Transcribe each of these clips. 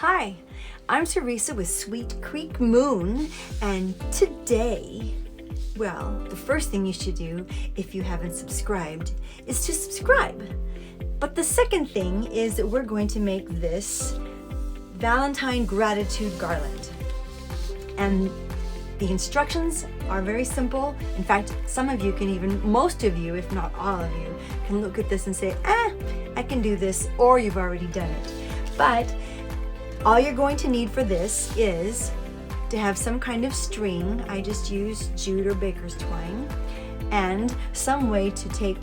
Hi, I'm Teresa with Sweet Creek Moon, and today, well, the first thing you should do if you haven't subscribed is to subscribe. But the second thing is that we're going to make this Valentine gratitude garland. And the instructions are very simple. In fact, some of you can even, most of you, if not all of you, can look at this and say, I can do this, or you've already done it. But all you're going to need for this is to have some kind of string. I just use jute or baker's twine, and some way to take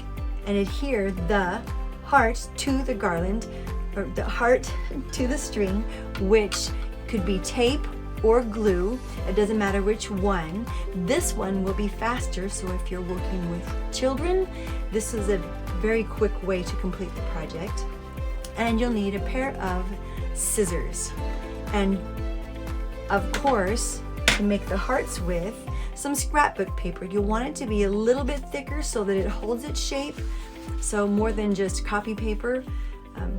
and adhere the heart to the garland, or the heart to the string, which could be tape or glue. It doesn't matter which one. This one will be faster, so if you're working with children, this is a very quick way to complete the project. And you'll need a pair of scissors, and of course, to make the hearts with, some scrapbook paper. You'll want it to be a little bit thicker so that it holds its shape, so more than just copy paper.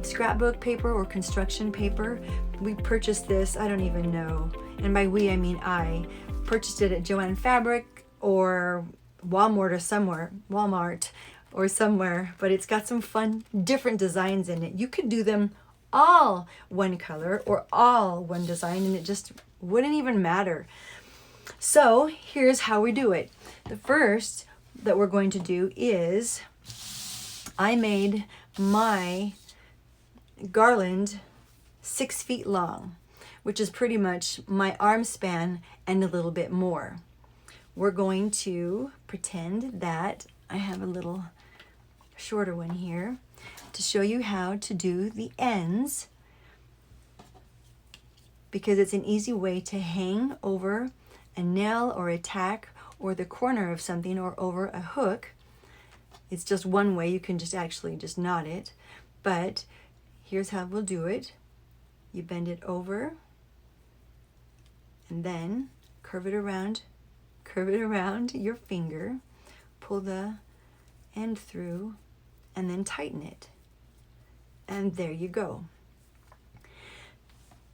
Scrapbook paper or construction paper. We purchased this, I don't even know, and by we I mean I purchased it at Joann Fabric or Walmart or somewhere, but it's got some fun different designs in it. You could do them all one color or all one design, and it just wouldn't even matter. So here's how we do it. The first that we're going to do is, I made my garland 6 feet long, which is pretty much my arm span and a little bit more. We're going to pretend that I have a little shorter one here to show you how to do the ends, because it's an easy way to hang over a nail or a tack or the corner of something or over a hook. It's just one way. You can just actually just knot it, but here's how we'll do it. You bend it over and then curve it around your finger, pull the end through, and then tighten it. And there you go.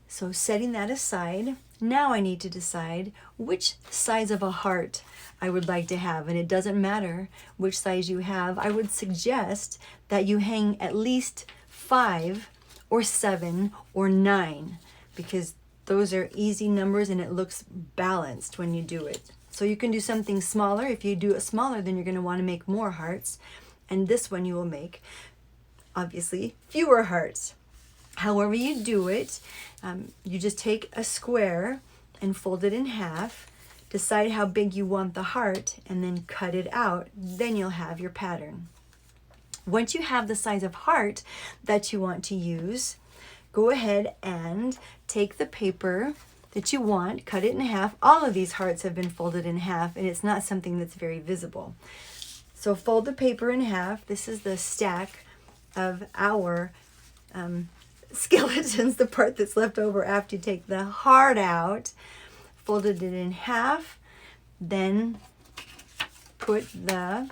So setting that aside, now I need to decide which size of a heart I would like to have. And it doesn't matter which size you have. I would suggest that you hang at least 5 or 7 or 9, because those are easy numbers and it looks balanced when you do it. So you can do something smaller. If you do it smaller, then you're going to want to make more hearts. And this one you will make, obviously, fewer hearts. However you do it, you just take a square and fold it in half, decide how big you want the heart, and then cut it out. Then you'll have your pattern. Once you have the size of heart that you want to use, go ahead and take the paper that you want, cut it in half. All of these hearts have been folded in half, and it's not something that's very visible. So fold the paper in half. This is the stack of our skeletons, the part that's left over after you take the heart out. Folded it in half, then put the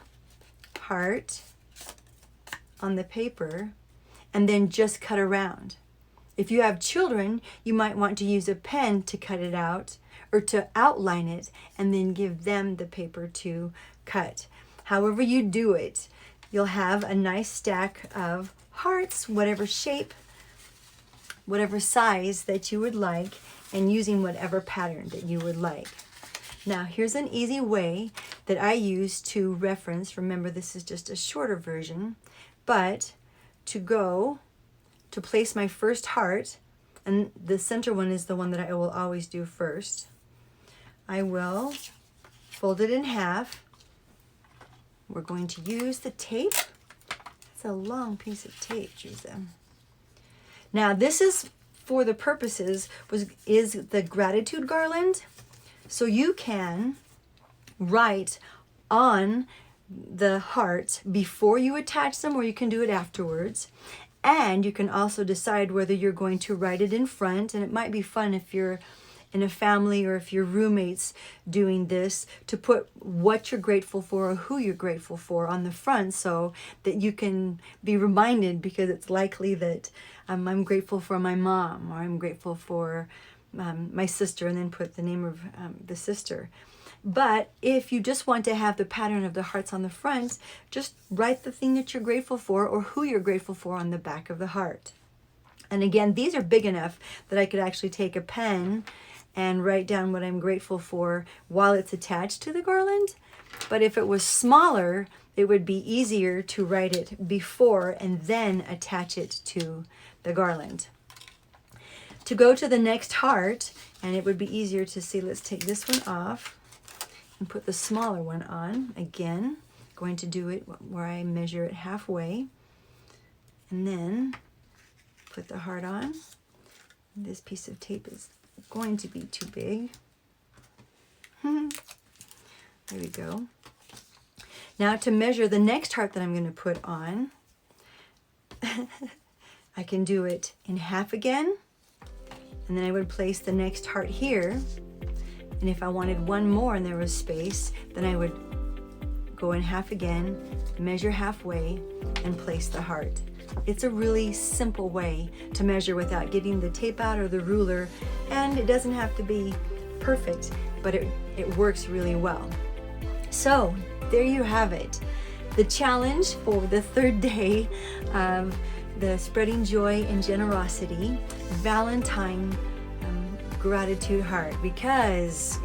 heart on the paper, and then just cut around. If you have children, you might want to use a pen to cut it out or to outline it, and then give them the paper to cut. However you do it, you'll have a nice stack of hearts, whatever shape, whatever size that you would like, and using whatever pattern that you would like. Now, here's an easy way that I use to reference. Remember, this is just a shorter version, but to place my first heart, and the center one is the one that I will always do first. I will fold it in half. We're going to use the tape. It's a long piece of tape, Teresa. Now, this is for the purposes is the gratitude garland. So you can write on the heart before you attach them, or you can do it afterwards. And you can also decide whether you're going to write it in front, and it might be fun if you're in a family, or if your roommates doing this, to put what you're grateful for or who you're grateful for on the front, so that you can be reminded, because it's likely that I'm grateful for my mom, or I'm grateful for my sister, and then put the name of the sister. But if you just want to have the pattern of the hearts on the front, just write the thing that you're grateful for or who you're grateful for on the back of the heart. And again, these are big enough that I could actually take a pen and write down what I'm grateful for while it's attached to the garland. But if it was smaller, it would be easier to write it before and then attach it to the garland. To go to the next heart, and it would be easier to see, let's take this one off and put the smaller one on. Again, going to do it where I measure it halfway, and then put the heart on. This piece of tape is going to be too big. There we go. Now to measure the next heart that I'm going to put on, I can do it in half again, and then I would place the next heart here. And if I wanted one more and there was space, then I would go in half again, measure halfway, and place the heart. It's a really simple way to measure without getting the tape out or the ruler, and it doesn't have to be perfect, but it works really well. So there you have it. The challenge for the third day of the Spreading Joy and Generosity Valentine gratitude heart, because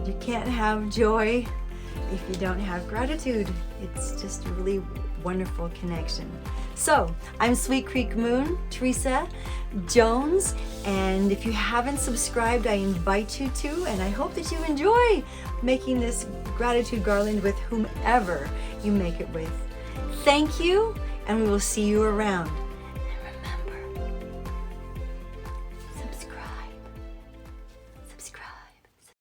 you can't have joy if you don't have gratitude. It's just a really wonderful connection. So I'm Sweet Creek Moon, Teresa Jones, and if you haven't subscribed, I invite you to, and I hope that you enjoy making this gratitude garland with whomever you make it with. Thank you, and we will see you around.